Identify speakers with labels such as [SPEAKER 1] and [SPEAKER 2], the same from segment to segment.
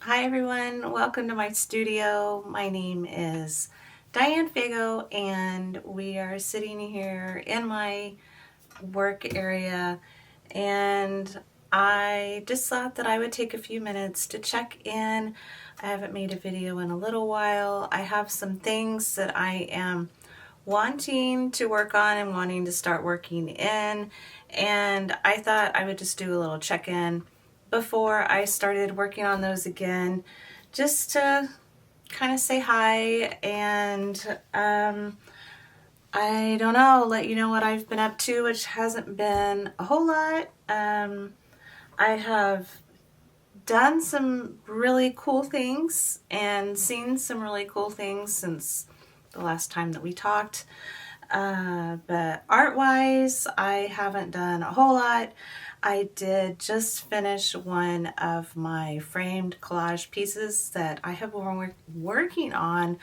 [SPEAKER 1] Hi everyone, welcome to my studio. My name is Dianne Fago and we are sitting here in my work area, and I just thought that I would take a few minutes to check in. I haven't made a video in a little while. I have some things that I am wanting to work on and wanting to start working in, and I thought I would just do a little check-in before I started working on those again, just to kind of say hi and I don't know, let you know what I've been up to, which hasn't been a whole lot. I have done some really cool things and seen some really cool things since the last time that we talked. But art-wise, I haven't done a whole lot. I did just finish one of my framed collage pieces that I have been working on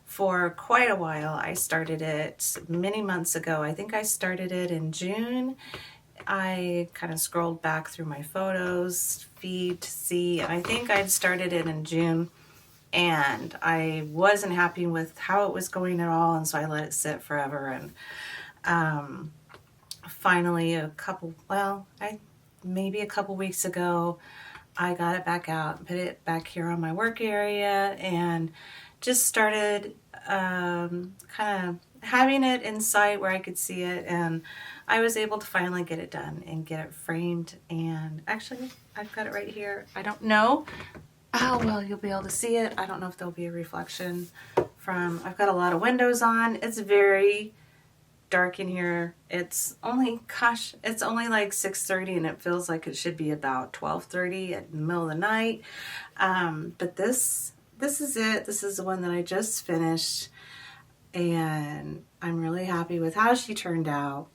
[SPEAKER 1] for quite a while. I started it many months ago. I think I started it in June. I kind of scrolled back through my photos feed to see, and I think I'd started it in June, and I wasn't happy with how it was going at all, and so I let it sit forever. And finally, maybe a couple weeks ago, I got it back out and put it back here on my work area, and just started kind of having it in sight where I could see it, and I was able to finally get it done and get it framed. And actually, I've got it right here. I don't know how well you'll be able to see it. I don't know if there'll be a reflection from, I've got a lot of windows on. It's very dark in here. It's only like 6:30, and it feels like it should be about 12:30 in the middle of the night. But this is it. This is the one that I just finished, and I'm really happy with how she turned out.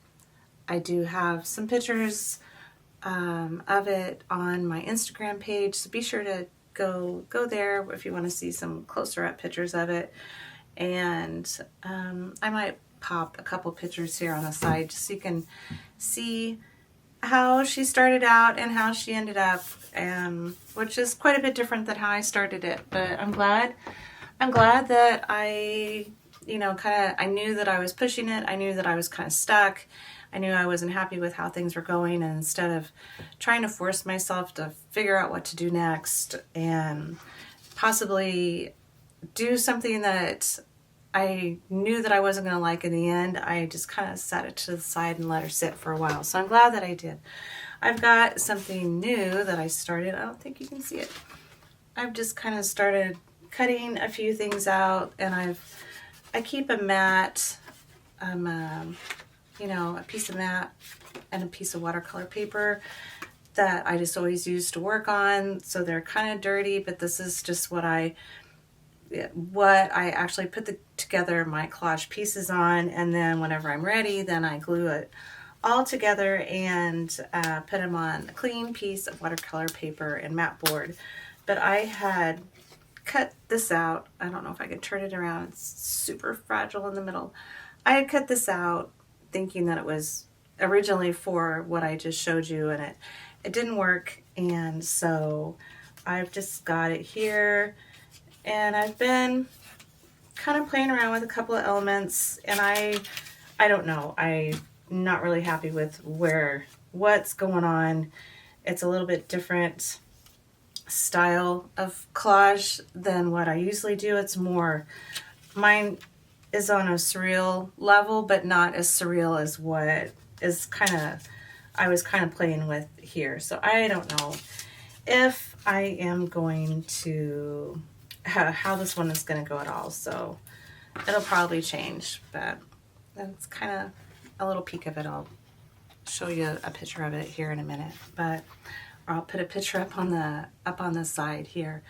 [SPEAKER 1] I do have some pictures of it on my Instagram page, so be sure to go there if you want to see some closer up pictures of it. And I might pop a couple pictures here on the side just so you can see how she started out and how she ended up, which is quite a bit different than how I started it. But I'm glad that I knew that I was pushing it. I knew that I was kind of stuck. I knew I wasn't happy with how things were going, and instead of trying to force myself to figure out what to do next and possibly do something that I knew that I wasn't going to like in the end, I just kind of set it to the side and let her sit for a while. So I'm glad that I did. I've got something new that I started. I don't think you can see it. I've just kind of started cutting a few things out, and I keep a mat, a piece of mat and a piece of watercolor paper that I just always use to work on. So they're kind of dirty, but this is just what I actually put together my collage pieces on, and then whenever I'm ready, then I glue it all together and put them on a clean piece of watercolor paper and mat board. But I had cut this out. I don't know if I could turn it around. It's super fragile in the middle. I had cut this out thinking that it was originally for what I just showed you, and it didn't work. And so I've just got it here, and I've been kind of playing around with a couple of elements, and I don't know, I'm not really happy with what's going on. It's a little bit different style of collage than what I usually do. It's more, mine is on a surreal level, but not as surreal as what is I was kind of playing with here. So I don't know if I am going to how this one is going to go at all. So it'll probably change, but that's kind of a little peek of it. I'll show you a picture of it here in a minute, but I'll put a picture up on the side here.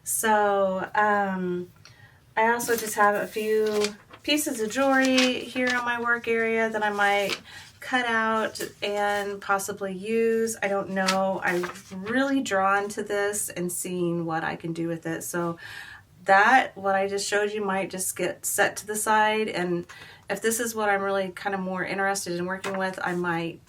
[SPEAKER 1] So I also just have a few pieces of jewelry here on my work area that I might cut out and possibly use. I don't know. I'm really drawn to this and seeing what I can do with it. So what I just showed you might just get set to the side, and if this is what I'm really kind of more interested in working with, I might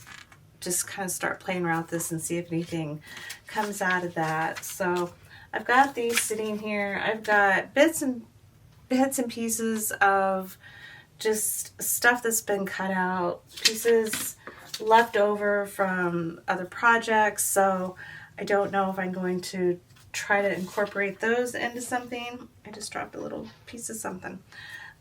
[SPEAKER 1] just kind of start playing around with this and see if anything comes out of that. So I've got these sitting here. I've got bits and pieces of just stuff that's been cut out, pieces left over from other projects. So I don't know if I'm going to try to incorporate those into something. I just dropped a little piece of something,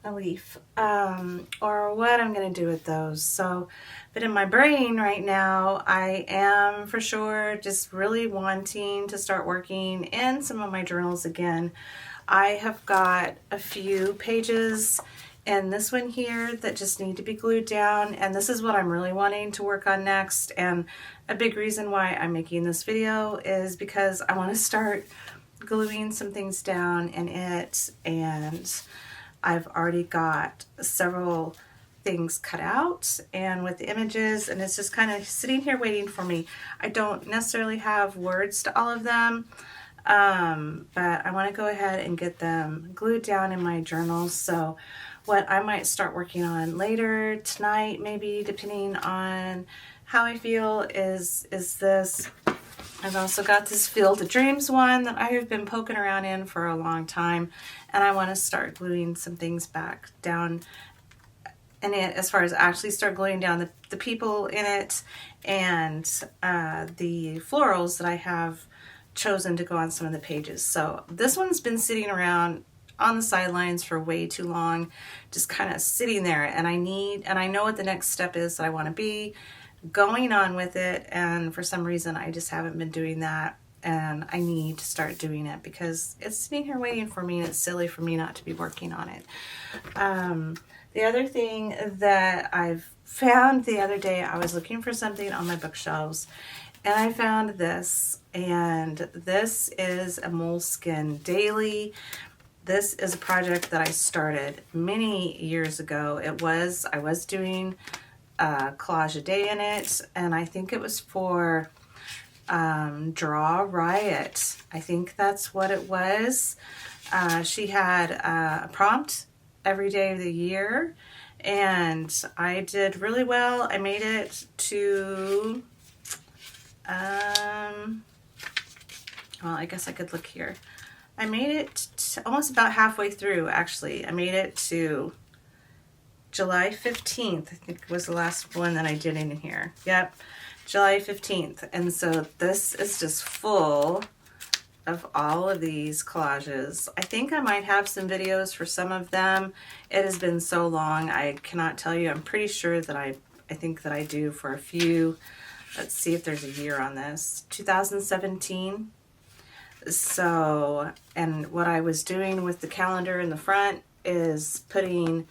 [SPEAKER 1] a leaf, or what I'm going to do with those. So, but in my brain right now, I am for sure just really wanting to start working in some of my journals again. I have got a few pages in this one here that just need to be glued down, and this is what I'm really wanting to work on next. And a big reason why I'm making this video is because I want to start gluing some things down in it, and I've already got several things cut out and with the images, and it's just kind of sitting here waiting for me. I don't necessarily have words to all of them, but I want to go ahead and get them glued down in my journals. So what I might start working on later tonight, maybe depending on how I feel, is this. I've also got this Field of Dreams one that I have been poking around in for a long time, and I want to start gluing some things back down in it, as far as actually start gluing down the people in it and the florals that I have chosen to go on some of the pages. So this one's been sitting around on the sidelines for way too long, just kind of sitting there, and I know what the next step is that I want to be going on with it, and for some reason I just haven't been doing that, and I need to start doing it because it's sitting here waiting for me, and it's silly for me not to be working on it. The other thing that I've found the other day, I was looking for something on my bookshelves, and I found this, and this is a moleskin daily. This is a project that I started many years ago. I was doing a collage a day in it, and I think it was for Draw Riot. I think that's what it was. She had a prompt every day of the year, and I did really well. I made it to, well, I guess I could look here. I made it almost about halfway through, actually. I made it to July 15th, I think was the last one that I did in here. Yep, July 15th. And so this is just full of all of these collages. I think I might have some videos for some of them. It has been so long, I cannot tell you. I'm pretty sure that I think that I do for a few. Let's see if there's a year on this. 2017. So, and what I was doing with the calendar in the front is putting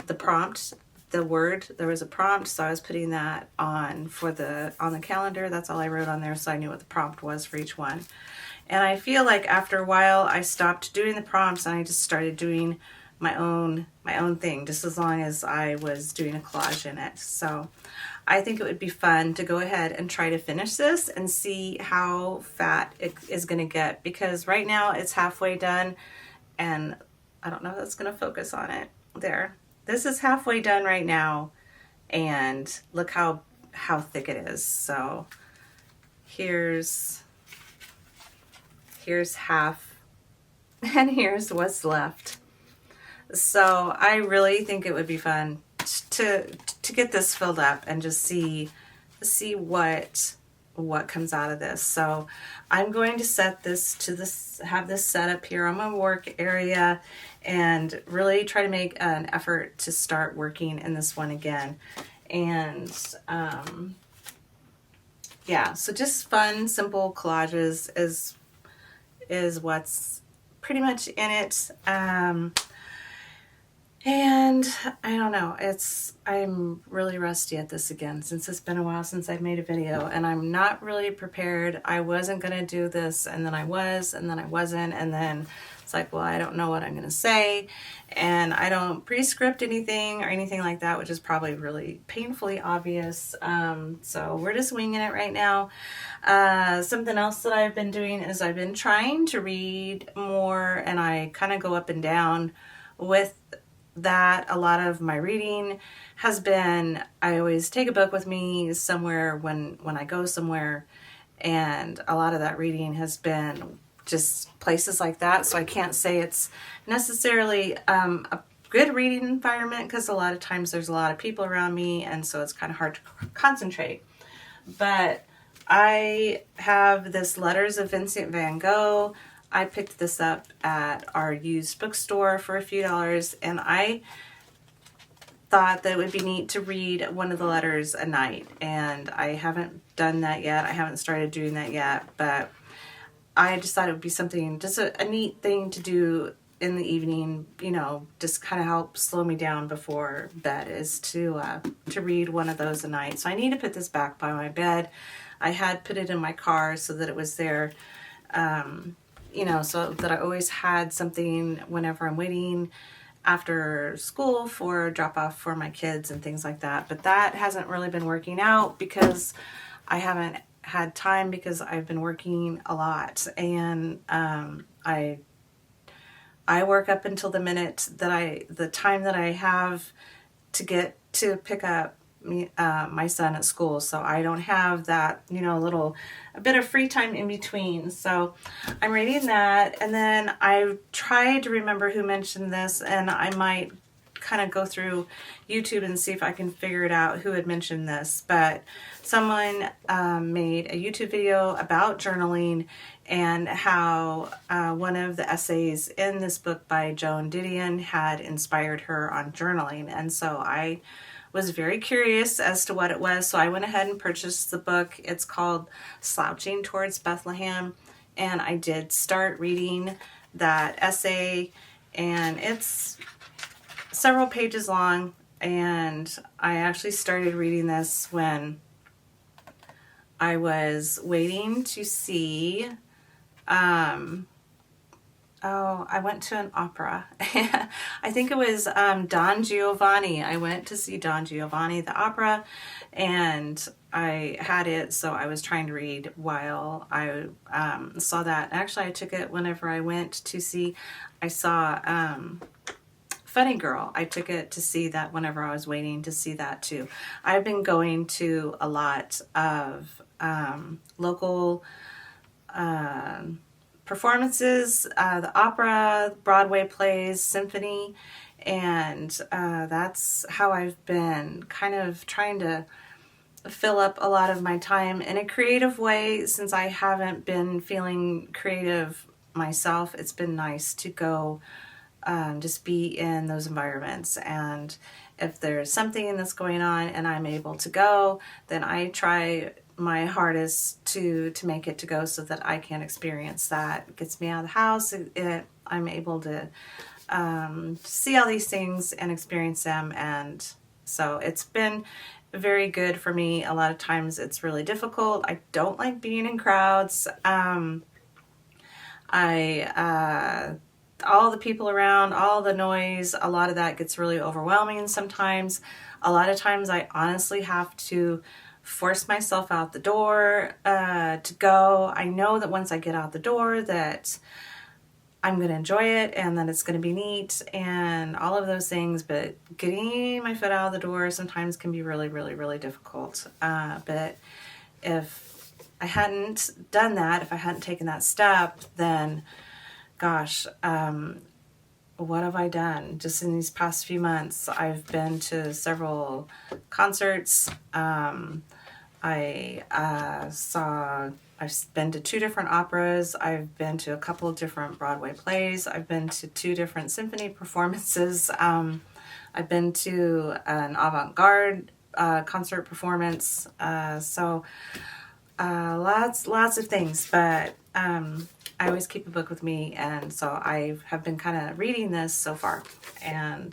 [SPEAKER 1] the prompt, the word, there was a prompt, so I was putting that on on the calendar. That's all I wrote on there, so I knew what the prompt was for each one. And I feel like after a while I stopped doing the prompts, and I just started doing my own thing, just as long as I was doing a collage in it. So I think it would be fun to go ahead and try to finish this and see how fat it is going to get, because right now it's halfway done, and I don't know if that's going to focus on it. There. This is halfway done right now, and look how thick it is. So here's half, and here's what's left. So I really think it would be fun to get this filled up and just see what comes out of this. So I'm going to set this have this set up here on my work area, and really try to make an effort to start working in this one again. And yeah, so just fun, simple collages is what's pretty much in it. And I don't know, I'm really rusty at this again, since it's been a while since I've made a video, and I'm not really prepared. I wasn't going to do this, and then I was, and then I wasn't, and then it's like, well, I don't know what I'm going to say, and I don't pre-script anything or anything like that, which is probably really painfully obvious. So we're just winging it right now. Something else that I've been doing is I've been trying to read more, and I kind of go up and down with that. A lot of my reading has been, I always take a book with me somewhere when I go somewhere, and a lot of that reading has been just places like that. So I can't say it's necessarily a good reading environment, because a lot of times there's a lot of people around me, and so it's kind of hard to concentrate. But I have this Letters of Vincent van Gogh. I picked this up at our used bookstore for a few dollars, and I thought that it would be neat to read one of the letters a night. And I haven't done that yet. I haven't started doing that yet, but I just thought it would be something, just a neat thing to do in the evening, you know, just kind of help slow me down before bed, is to read one of those a night. So I need to put this back by my bed. I had put it in my car so that it was there, you know, so that I always had something whenever I'm waiting after school for drop off for my kids and things like that. But that hasn't really been working out because I haven't had time, because I've been working a lot, and I work up until the minute that the time that I have to get to pick up my son at school. So I don't have that, you know, a bit of free time in between. So I'm reading that, and then I tried to remember who mentioned this, and I might kind of go through YouTube and see if I can figure it out who had mentioned this. But someone made a YouTube video about journaling, and how one of the essays in this book by Joan Didion had inspired her on journaling. And so I was very curious as to what it was, so I went ahead and purchased the book. It's called Slouching Towards Bethlehem, and I did start reading that essay, and it's several pages long, and I actually started reading this when I was waiting to see I went to an opera. I think it was Don Giovanni. I went to see Don Giovanni, the opera, and I had it, so I was trying to read while I saw that. Actually, I took it whenever I went to see, I saw Funny Girl. I took it to see that whenever I was waiting to see that too. I've been going to a lot of local performances, the opera, Broadway plays, symphony, and that's how I've been kind of trying to fill up a lot of my time in a creative way. Since I haven't been feeling creative myself, it's been nice to go just be in those environments. And if there's something that's going on and I'm able to go, then I try my hardest to make it to go, so that I can experience that. It gets me out of the house. I'm able to see all these things and experience them. And so it's been very good for me. A lot of times it's really difficult. I don't like being in crowds. All the people around, all the noise, a lot of that gets really overwhelming sometimes. A lot of times I honestly have to force myself out the door to go. I know that once I get out the door that I'm going to enjoy it, and that it's going to be neat and all of those things, but getting my foot out of the door sometimes can be really, really, really difficult. But if I hadn't done that, if I hadn't taken that step, then gosh, what have I done? Just in these past few months, I've been to several concerts. I've been to 2 different operas. I've been to a couple of different Broadway plays. I've been to 2 different symphony performances. I've been to an avant-garde concert performance. So lots of things, but I always keep a book with me, and so I have been kind of reading this so far, and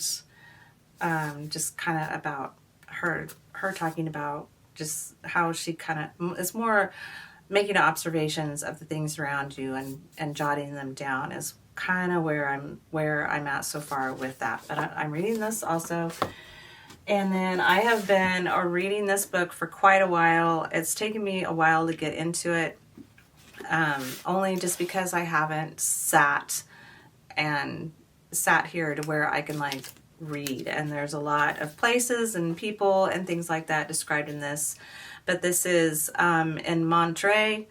[SPEAKER 1] just kind of about her talking about just how she kind of is more making observations of the things around you and jotting them down is kind of where I'm at so far with that. But I'm reading this also. And then I have been reading this book for quite a while. It's taken me a while to get into it, only just because I haven't sat here to where I can like read. And there's a lot of places and people and things like that described in this. But this is in Monterey,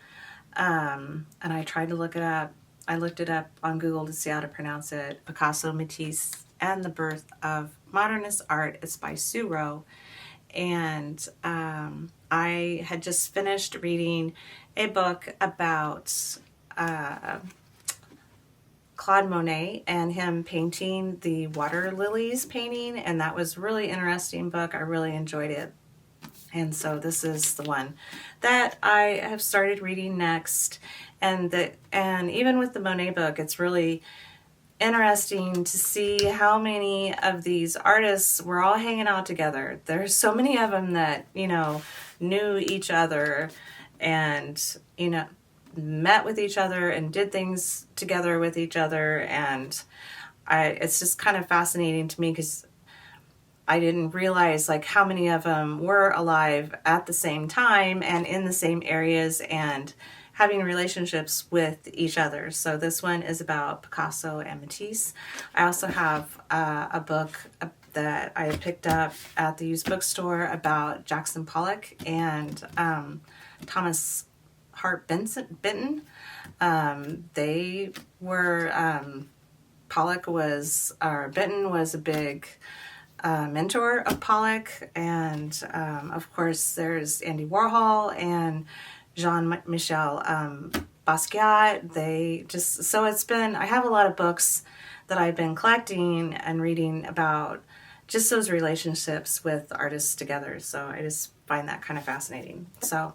[SPEAKER 1] and I tried to look it up. I looked it up on Google to see how to pronounce it. Picasso, Matisse, and the Birth of Modernist Art. It's by Sue Rowe. And I had just finished reading a book about Claude Monet and him painting the water lilies painting, and that was a really interesting book. I really enjoyed it. And so this is the one that I have started reading next. And even with the Monet book, it's really interesting to see how many of these artists were all hanging out together. There's so many of them that, knew each other and, met with each other and did things together with each other. And it's just kind of fascinating to me because I didn't realize like how many of them were alive at the same time and in the same areas and having relationships with each other. So this one is about Picasso and Matisse. I also have a book that I picked up at the used bookstore about Jackson Pollock and Thomas Hart Benton. They were, Benton was a big mentor of Pollock, and of course there's Andy Warhol and Jean-Michel Basquiat. I have a lot of books that I've been collecting and reading about just those relationships with artists together. So I just find that kind of fascinating. So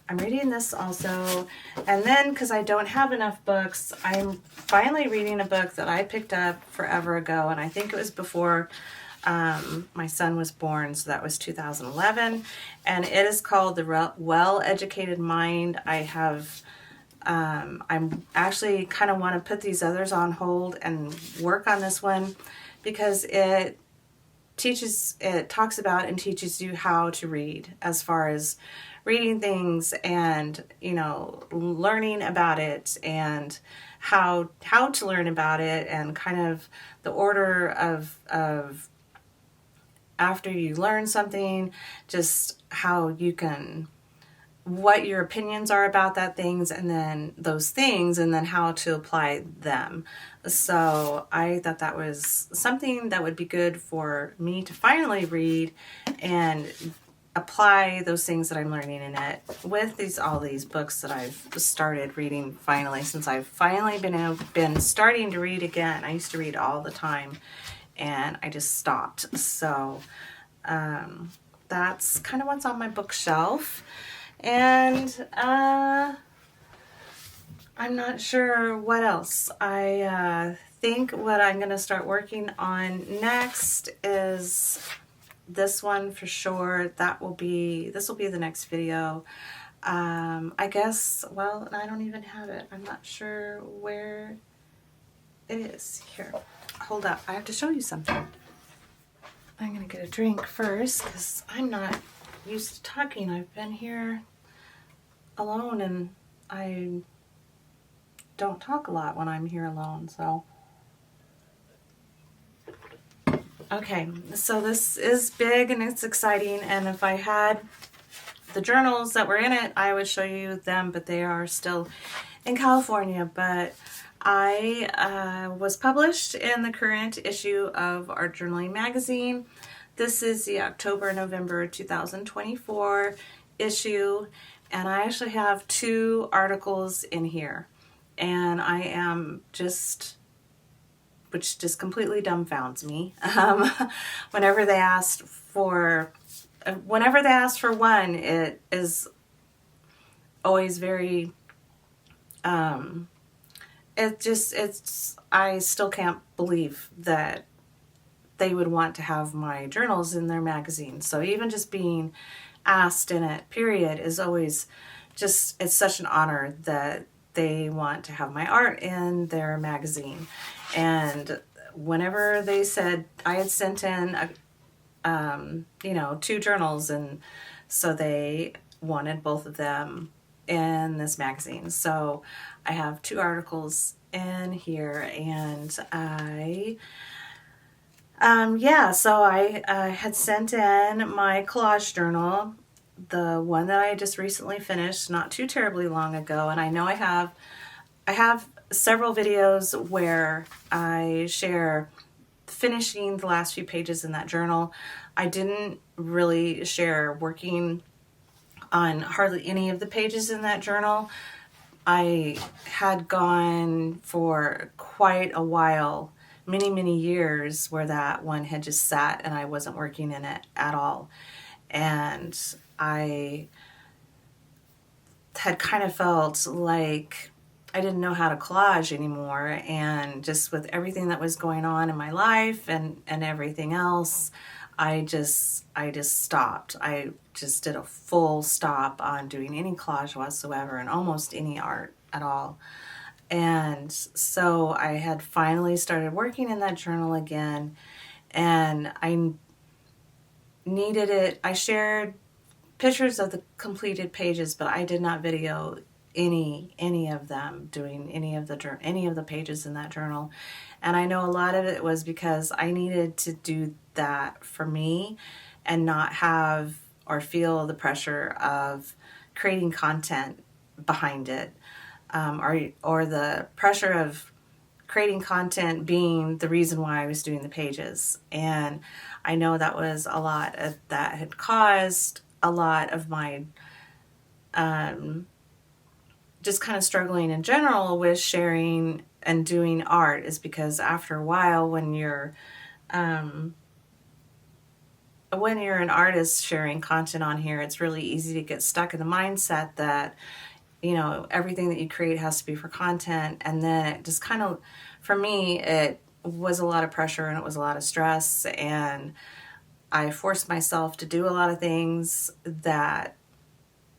[SPEAKER 1] I'm reading this also. And then, because I don't have enough books, I'm finally reading a book that I picked up forever ago. And I think it was before my son was born, so that was 2011, and it is called The Well-Educated Mind. I'm actually kind of want to put these others on hold and work on this one because it talks about and teaches you how to read, as far as reading things and, learning about it and how to learn about it, and kind of the order of after you learn something, just what your opinions are about that things, and then those things, and then how to apply them. So I thought that was something that would be good for me to finally read and apply those things that I'm learning in it with all these books that I've started reading finally, since I've finally been starting to read again. I used to read all the time, and I just stopped. So that's kind of what's on my bookshelf. And I'm not sure what else. I think what I'm going to start working on next is this one for sure. This will be the next video. I guess, well, I don't even have it. I'm not sure where it is. Here. Hold up, I have to show you something. I'm gonna get a drink first because I'm not used to talking. I've been here alone and I don't talk a lot when I'm here alone, so. Okay, so this is big and it's exciting, and if I had the journals that were in it, I would show you them, but they are still in California. But I was published in the current issue of Art Journaling magazine. This is the October-November 2024 issue, and I actually have 2 articles in here, and I am which just completely dumbfounds me. Whenever they asked for one, it is always very I still can't believe that they would want to have my journals in their magazine. So even just being asked in it, period, is always it's such an honor that they want to have my art in their magazine. And whenever they said, I had sent in 2 journals, and so they wanted both of them in this magazine. So I have 2 articles in here, and I had sent in my collage journal, the one that I just recently finished not too terribly long ago, and I know I have I have several videos where I share finishing the last few pages in that journal. I didn't really share working on hardly any of the pages in that journal. I had gone for quite a while, many years, where that one had just sat and I wasn't working in it at all. And I had kind of felt like I didn't know how to collage anymore, and just with everything that was going on in my life and everything else, I just stopped. I just did a full stop on doing any collage whatsoever and almost any art at all. And so I had finally started working in that journal again, and I needed it. I shared pictures of the completed pages, but I did not video any of them doing any of the pages in that journal. And I know a lot of it was because I needed to do that for me and not have or feel the pressure of creating content behind it, or the pressure of creating content being the reason why I was doing the pages. And I know that was a lot that had caused a lot of my just kind of struggling in general with sharing and doing art, is because after a while, when you're an artist sharing content on here, it's really easy to get stuck in the mindset that, you know, everything that you create has to be for content. And then it just kind of, for me, it was a lot of pressure and it was a lot of stress, and I forced myself to do a lot of things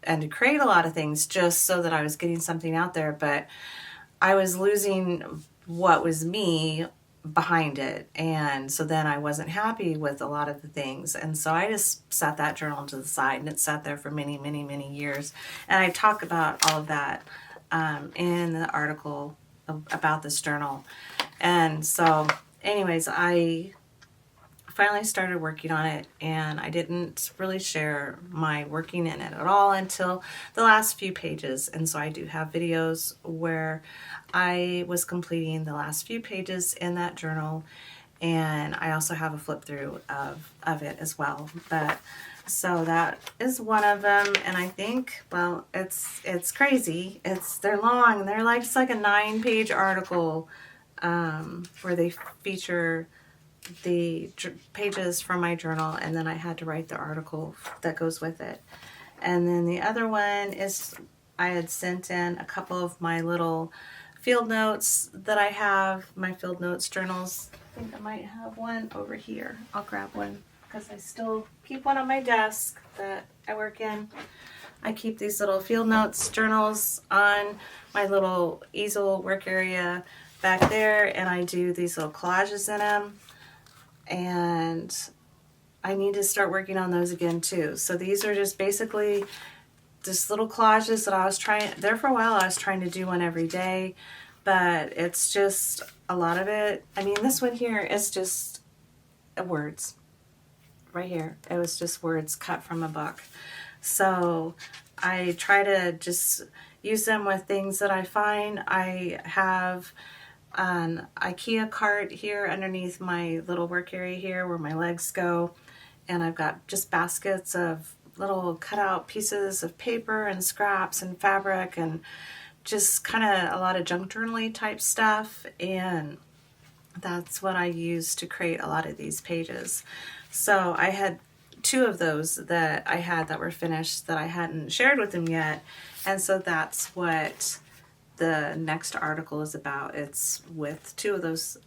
[SPEAKER 1] and to create a lot of things just so that I was getting something out there, but I was losing what was me behind it. And so then I wasn't happy with a lot of the things. And so I just set that journal to the side, and it sat there for many years. And I talk about all of that in the article about this journal. And so anyways, I finally started working on it, and I didn't really share my working in it at all until the last few pages. And so I do have videos where I was completing the last few pages in that journal, and I also have a flip through of it as well. But so that is one of them, and I think, well, it's crazy. They're long. They're like, it's like a 9-page article where they feature the pages from my journal, and then I had to write the article that goes with it. And then the other one is, I had sent in a couple of my little field notes that I have, my field notes journals. I think I might have one over here. I'll grab one because I still keep one on my desk that I work in. I keep these little field notes journals on my little easel work area back there, and I do these little collages in them. And I need to start working on those again too. So these are just basically just little collages that I was trying, there for a while I was trying to do one every day, but it's just a lot of it. I mean, this one here is just words. Right here, it was just words cut from a book. So I try to just use them with things that I find. I have an IKEA cart here underneath my little work area here where my legs go, and I've got just baskets of little cutout pieces of paper and scraps and fabric and just kind of a lot of junk journaling type stuff, and that's what I use to create a lot of these pages. So I had 2 of those that I had that were finished that I hadn't shared with them yet, and so that's what the next article is about. It's with 2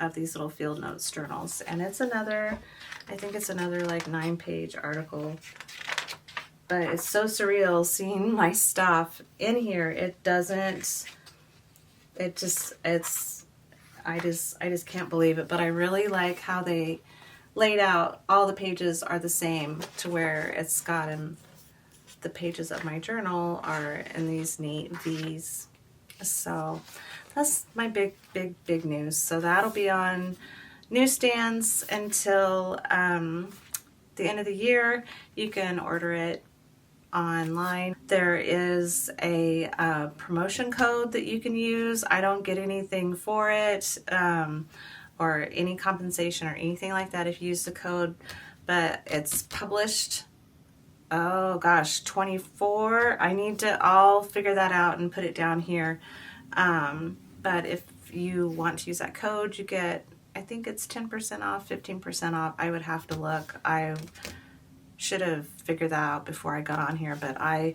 [SPEAKER 1] of these little field notes journals, and it's another, I think it's another like 9-page article. But it's so surreal seeing my stuff in here. I just can't believe it. But I really like how they laid out. All the pages are the same, to where it's got the pages of my journal are in these neat V's. So that's my big news. So that'll be on newsstands until the end of the year. You can order it online. There is a promotion code that you can use. I don't get anything for it, or any compensation or anything like that if you use the code, but it's published, oh gosh, 24. I'll figure that out and put it down here. But if you want to use that code, you get, I think it's 10% off, 15% off. I would have to look. I should have figured that out before I got on here, but I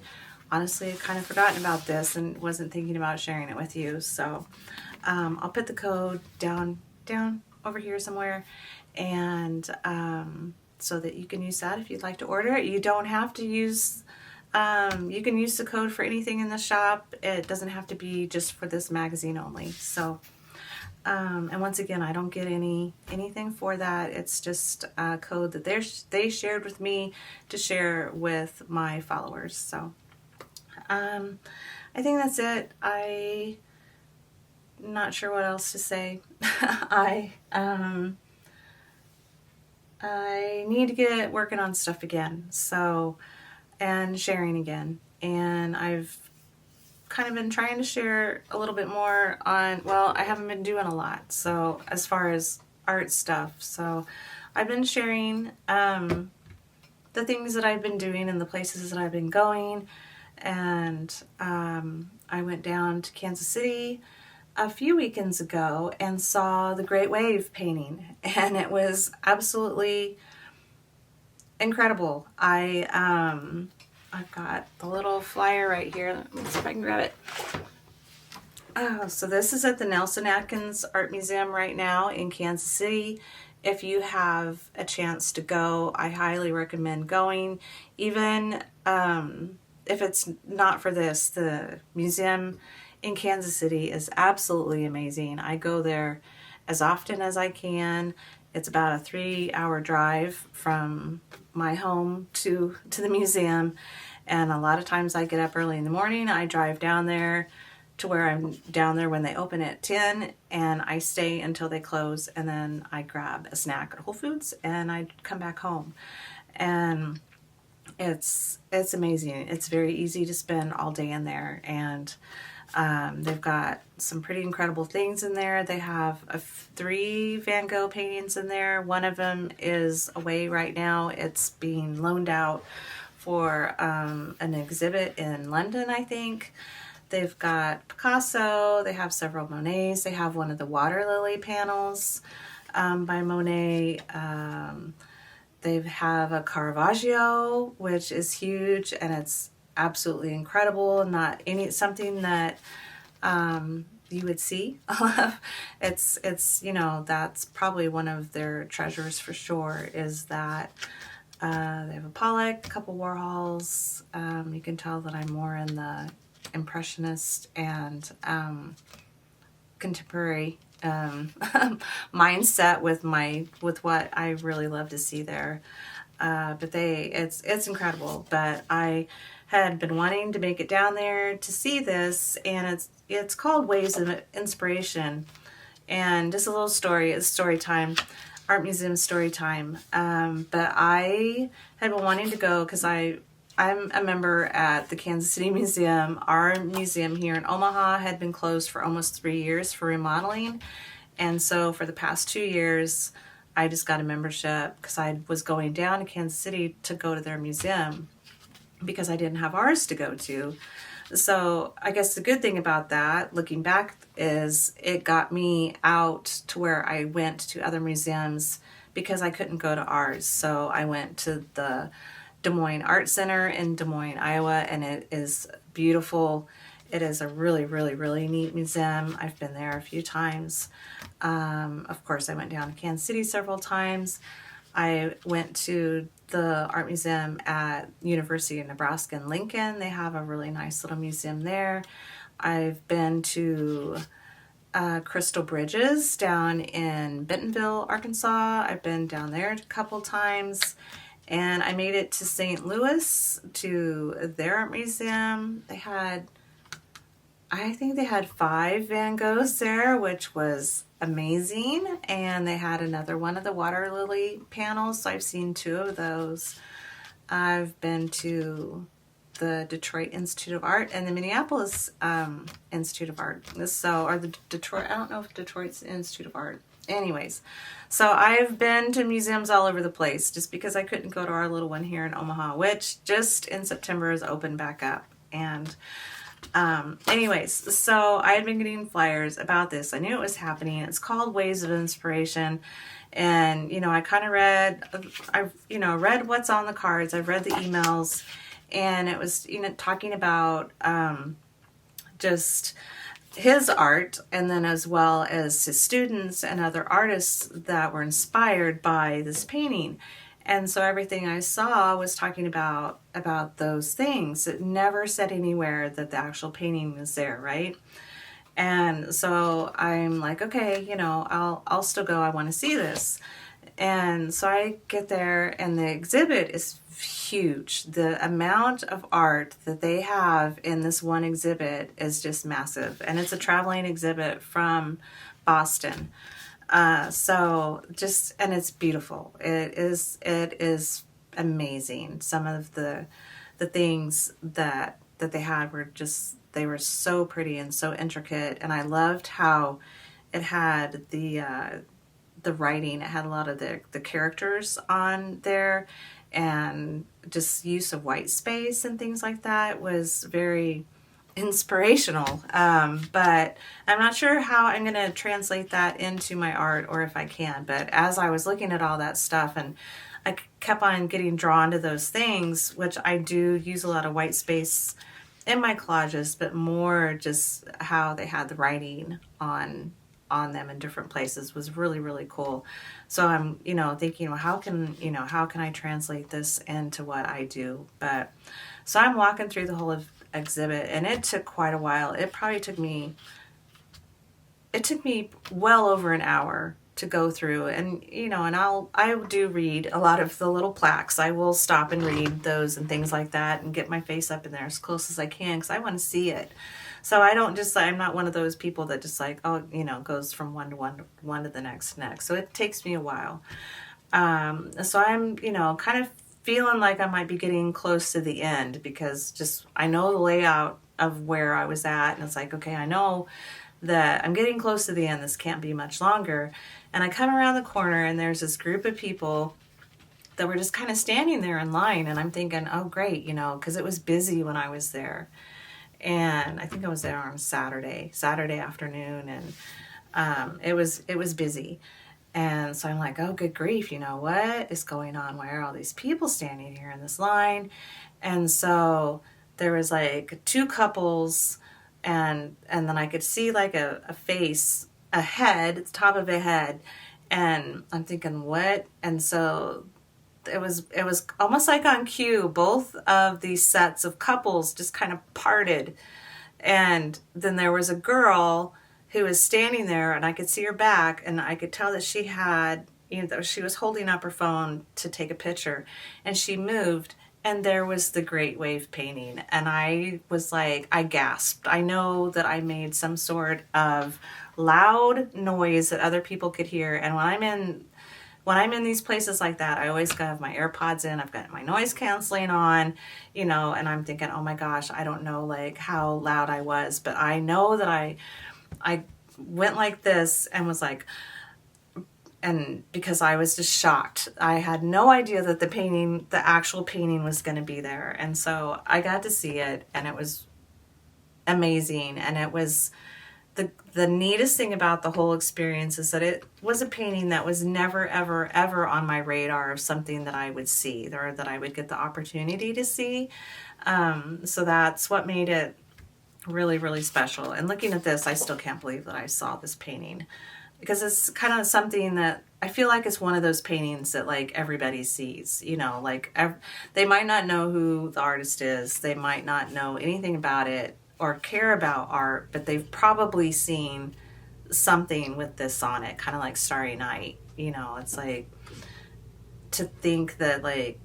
[SPEAKER 1] honestly kind of forgotten about this and wasn't thinking about sharing it with you. So I'll put the code down over here somewhere, and so that you can use that if you'd like to order it. You don't have to use, you can use the code for anything in the shop. It doesn't have to be just for this magazine only. So and once again, I don't get anything for that. It's just a code that they shared with me to share with my followers. So I think that's it. I'm not sure what else to say. I need to get working on stuff again. So, and sharing again. And I've kind of been trying to share a little bit more on, well, I haven't been doing a lot, so as far as art stuff. So I've been sharing the things that I've been doing and the places that I've been going. And I went down to Kansas City a few weekends ago and saw the Great Wave painting, and it was absolutely incredible. I've got the little flyer right here. Let me see if I can grab it. Oh, so this is at the Nelson Atkins Art Museum right now in Kansas City. If you have a chance to go, I highly recommend going. Even if it's not for this, the museum in Kansas City is absolutely amazing. I go there as often as I can. It's about a 3-hour drive from my home to the museum, and a lot of times I get up early in the morning. I drive down there to where I'm down there when they open at 10, and I stay until they close, and then I grab a snack at Whole Foods and I come back home. And it's amazing. It's very easy to spend all day in there, and they've got some pretty incredible things in there. They have 3 Van Gogh paintings in there. One of them is away right now. It's being loaned out for an exhibit in London, I think. They've got Picasso. They have several Monets. They have one of the water lily panels by Monet. They have a Caravaggio, which is huge, and it's absolutely incredible. Not something that you would see. It's you know, that's probably one of their treasures for sure, is that they have a Pollock, a couple Warhols. You can tell that I'm more in the impressionist and contemporary mindset with what I really love to see there. But it's incredible. But I had been wanting to make it down there to see this, and it's called Waves of Inspiration. And just a little story, it's story time, art museum story time. But I had been wanting to go because I'm a member at the Kansas City Museum. Our museum here in Omaha had been closed for almost 3 years for remodeling. And so for the past 2 years, I just got a membership because I was going down to Kansas City to go to their museum because I didn't have ours to go to. So I guess the good thing about that, looking back, is it got me out to where I went to other museums because I couldn't go to ours. So I went to the Des Moines Art Center in Des Moines, Iowa, and it is beautiful. It is a really, really, really neat museum. I've been there a few times. Of course, I went down to Kansas City several times. I went to the art museum at University of Nebraska in Lincoln. They have a really nice little museum there. I've been to Crystal Bridges down in Bentonville, Arkansas. I've been down there a couple times. And I made it to St. Louis to their art museum. I think they had 5 Van Goghs there, which was amazing. And they had another one of the water lily panels, so I've seen 2 of those. I've been to the Detroit Institute of Art and the Minneapolis Institute of Art. So, or the Detroit, I don't know if Detroit's Institute of Art. Anyways, so I've been to museums all over the place just because I couldn't go to our little one here in Omaha, which just in September is open back up. And anyways, so I had been getting flyers about this. I knew it was happening. It's called Waves of Inspiration. And, I kind of read what's on the cards. I've read the emails, and it was, talking about just his art, and then as well as his students and other artists that were inspired by this painting. And so everything I saw was talking about those things. It never said anywhere that the actual painting was there, right? And so I'm like, okay, I'll still go. I want to see this. And so I get there, and the exhibit is huge. The amount of art that they have in this one exhibit is just massive. And it's a traveling exhibit from Boston. And it's beautiful. It is amazing. Some of the things that they had were they were so pretty and so intricate. And I loved how it had the writing. It had a lot of the characters on there, and just use of white space and things like that was very inspirational. But I'm not sure how I'm going to translate that into my art, or if I can. But as I was looking at all that stuff, and I kept on getting drawn to those things, which I do use a lot of white space in my collages, but more just how they had the writing on them in different places was really, really cool. So I'm, thinking, well, how can I translate this into what I do? But so I'm walking through the whole exhibit, and it took quite a while. It probably took me well over an hour to go through, and I do read a lot of the little plaques. I will stop and read those and things like that, and get my face up in there as close as I can, because I want to see it. So I'm not one of those people that just goes from one to the next. So it takes me a while. So I'm, kind of feeling like I might be getting close to the end, because I know the layout of where I was at, and it's like, okay, I know that I'm getting close to the end. This can't be much longer. And I come around the corner, and there's this group of people that were just kind of standing there in line, and I'm thinking, oh great, because it was busy when I was there. And I think I was there on Saturday afternoon, and it was busy. And so I'm like, oh, good grief, what is going on? Why are all these people standing here in this line? And so there was like two couples, and then I could see like a face, a head, the top of a head, and I'm thinking, what? And so it was almost like on cue. Both of these sets of couples just kind of parted, and then there was a girl who was standing there, and I could see her back, and I could tell that she had, she was holding up her phone to take a picture, and she moved, and there was the Great Wave painting, and I was like, I gasped. I know that I made some sort of loud noise that other people could hear, and when I'm in these places like that, I always have my AirPods in. I've got my noise canceling on, and I'm thinking, oh my gosh, I don't know like how loud I was, but I know that I went like this and was like, and because I was just shocked. I had no idea that the actual painting was going to be there. And so I got to see it, and it was amazing. And it was the neatest thing about the whole experience is that it was a painting that was never, ever, ever on my radar of something that I would see, or that I would get the opportunity to see. So that's what made it really, really special. And looking at this, I still can't believe that I saw this painting, because it's kind of something that I feel like it's one of those paintings that like everybody sees, they might not know who the artist is. They might not know anything about it or care about art, but they've probably seen something with this on it, kind of like Starry Night. It's like, to think that like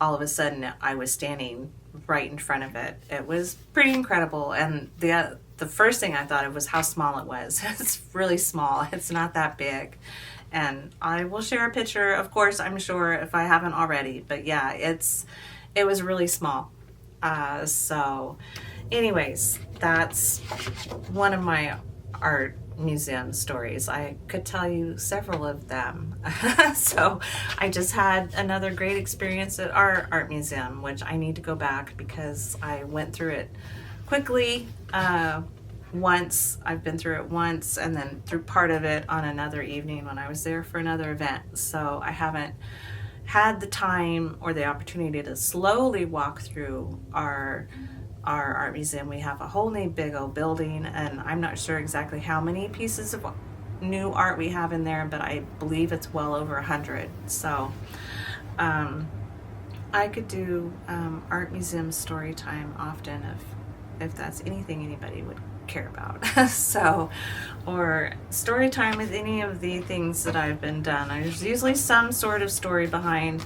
[SPEAKER 1] all of a sudden I was standing right in front of it. It was pretty incredible. And the first thing I thought of was how small it was. It's really small. It's not that big. And I will share a picture, of course, I'm sure, if I haven't already. But yeah, it was really small. So anyways, that's one of my art museum stories. I could tell you several of them. So I just had another great experience at our art museum, which I need to go back because I went through it quickly once. I've been through it once, and then through part of it on another evening when I was there for another event. So I haven't had the time or the opportunity to slowly walk through our art museum. We have a whole new big old building, and I'm not sure exactly how many pieces of new art we have in there, but I believe it's well over 100. So I could do art museum story time often if that's anything anybody would care about. So, or story time with any of the things that I've been done. There's usually some sort of story behind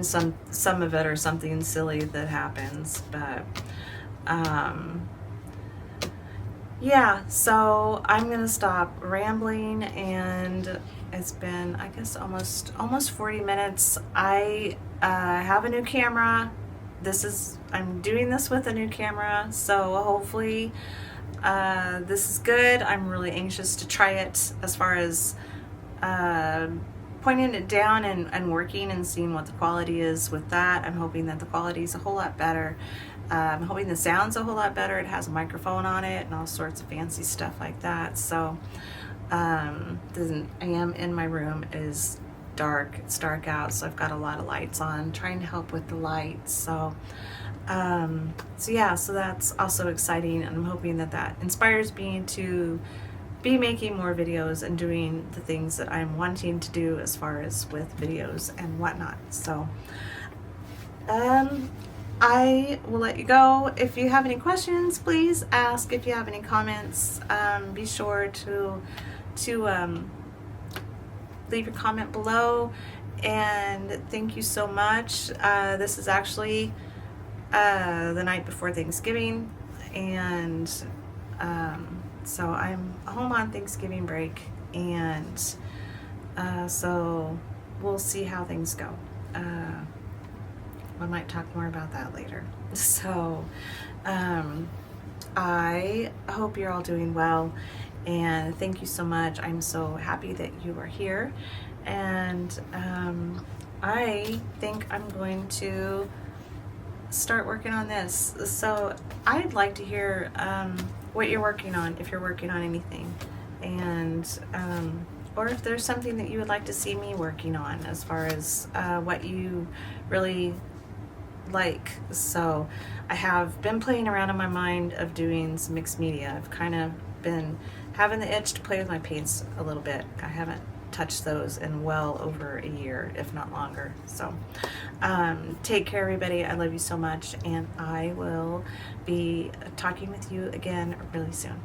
[SPEAKER 1] some of it, or something silly that happens. But yeah, so I'm gonna stop rambling, and it's been, I guess, almost 40 minutes. I have a new camera. I'm doing this with a new camera, so hopefully this is good. I'm really anxious to try it as far as pointing it down and working and seeing what the quality is with that. I'm hoping that the quality is a whole lot better. I'm hoping the sound's a whole lot better. It has a microphone on it and all sorts of fancy stuff like that. So I am in my room. It is dark. It's dark out, so I've got a lot of lights on, trying to help with the lights. So yeah, so that's also exciting, and I'm hoping that inspires me to be making more videos and doing the things that I'm wanting to do as far as with videos and whatnot. So I will let you go. If you have any questions, please ask. If you have any comments, be sure to leave your comment below. And thank you so much. This is actually the night before Thanksgiving, and so I'm home on Thanksgiving break, and so we'll see how things go. I might talk more about that later. So I hope you're all doing well, and thank you so much. I'm so happy that you are here, and I think I'm going to start working on this. So I'd like to hear what you're working on, if you're working on anything, and or if there's something that you would like to see me working on as far as what you really like. So I have been playing around in my mind of doing some mixed media. I've kind of been having the itch to play with my paints a little bit. I haven't touched those in well over a year, if not longer. So take care, everybody. I love you so much, and I will be talking with you again really soon.